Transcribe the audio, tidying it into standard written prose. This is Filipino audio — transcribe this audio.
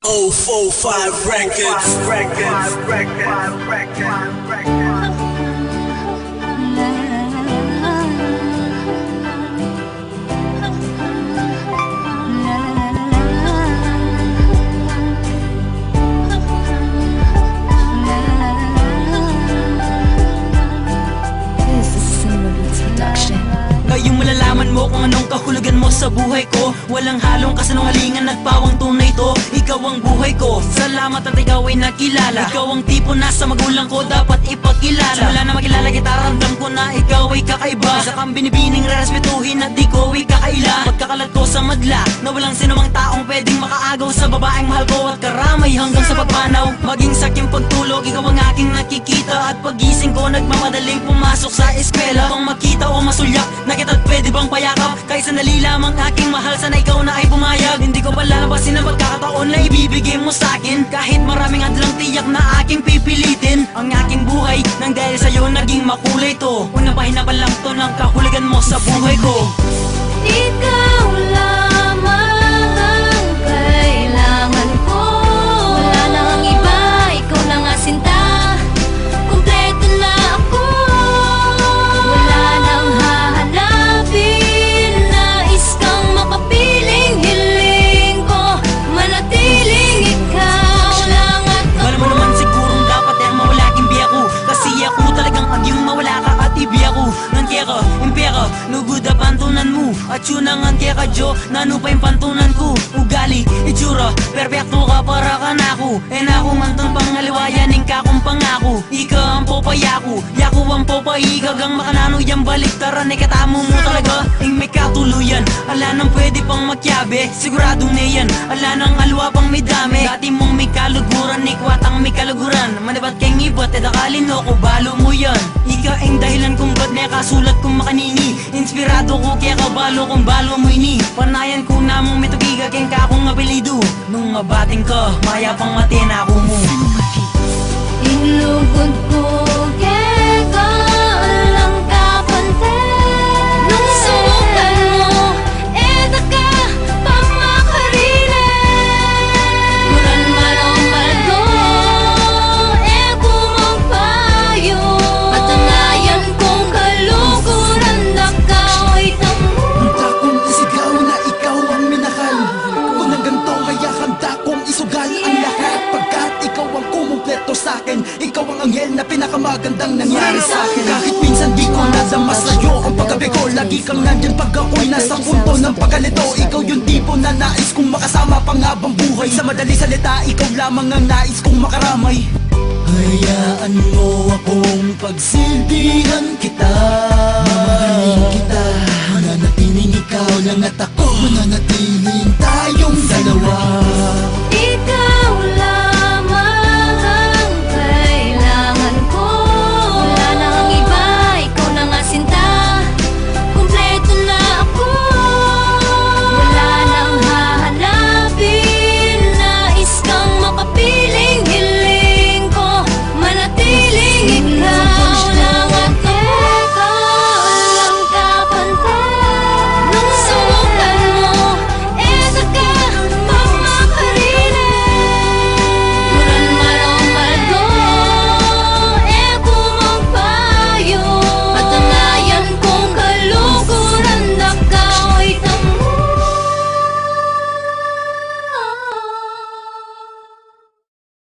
045 Records. Ngayong malalaman mo kung anong kahulugan mo sa buhay ko. Walang halong kasinungalingan at pawang tunay to. Ikaw ang buhay ko, salamat at ikaw ay nakilala. Ikaw ang tipo na sa magulang ko dapat ipakilala. Simula na makilala kita, ramdam ko na ikaw ay kakaiba. Isa kang binibining rerespetuhin at di ko ay kakaila. Pagkakalat ko sa madla na walang sinumang taong pwedeng makaagaw sa babaeng mahal ko at karamay hanggang sa pagpanaw. Maging sa aking pagtulog, ikaw ang aking nakikita. At pagising ko, nagmamadaling pumasok sa eskwela. Kung makita o masulyak na at pwede bang payakap? Kahit sandali lamang aking mahal, sana ikaw na ay pumayag. Hindi ko palalabasin ang pagkakataon na ibibigay mo sa akin. Kahit maraming hadlang tiyak na aking pipilitin. Ang aking buhay nang dahil sa'yo naging makulay to. Unang pahina pa lang to ng kahulugan mo sa buhay ko. Ikaw lamang ang kailangan ko. Wala na ang iba, ikaw na nga sinta. Kompleto na ako. Wala nang hahanapin. Nais kang makapiling. Hiling ko manatiling ikaw lang at ako. Wala mo naman sigurong dapat ang mawala aking biya ko. Kasi ako talagang agyong mawala ka at ibiya ko. Ngan kaya ka, impera, lugod na pantunan mo. At yun ang kaya ka Jo, nano pa yung pantunan ko. Ugali, itsura, perfecto ka para ka na ako. E na akong antong pangaliwayanin ka kung pangako. Ika ang popaya ko, yako ang popayigag. Ang makanano yung baliktaran, e katamo mo talaga. Ing may katuluyan, ala nang pwede pang makyabe. Sigurado na yan, ala nang alwa pang may dami. Dati mong may kaluguran, ikwat ang may kaluguran. Manabat kay ngibat, e dakalin ko, balo mo yan. Ika ang dahilan kung ba't may kasulat kong makanini. Inspirado ko kaya kabalo kung balo mo ini. Panayan ko namang may tugiga keng kakong apelido. Nung mabating ka, maya pang matina ako mo. Inugod ko kaya lang kapante. Nung sukan mo, edaka pamakarile. Muran marong maldo, kumagpayo. Patunayan kong kalukuran na kaway tamo. Handa kong isigaw na ikaw ang minahal. Kung ang ganito kaya handa kong isugal ang lahat. Pagkat ikaw ang kumumpleto sa'kin. Ikaw ang anghel na pinakamagandang nangyari sa'kin. Kahit minsan di ko nadama sa'yo ang paggabi ko. Lagi kang nandyan pag ako'y nasa punto ng pagkalito. Ikaw yung tipo na nais kong makasama panghabang buhay. Sa madali salita, ikaw lamang ang nais kong makaramay. Hayaan mo akong pagsilbihan kita. Mamahalin kita. Mananatiling ikaw lang at ako. Mananatiling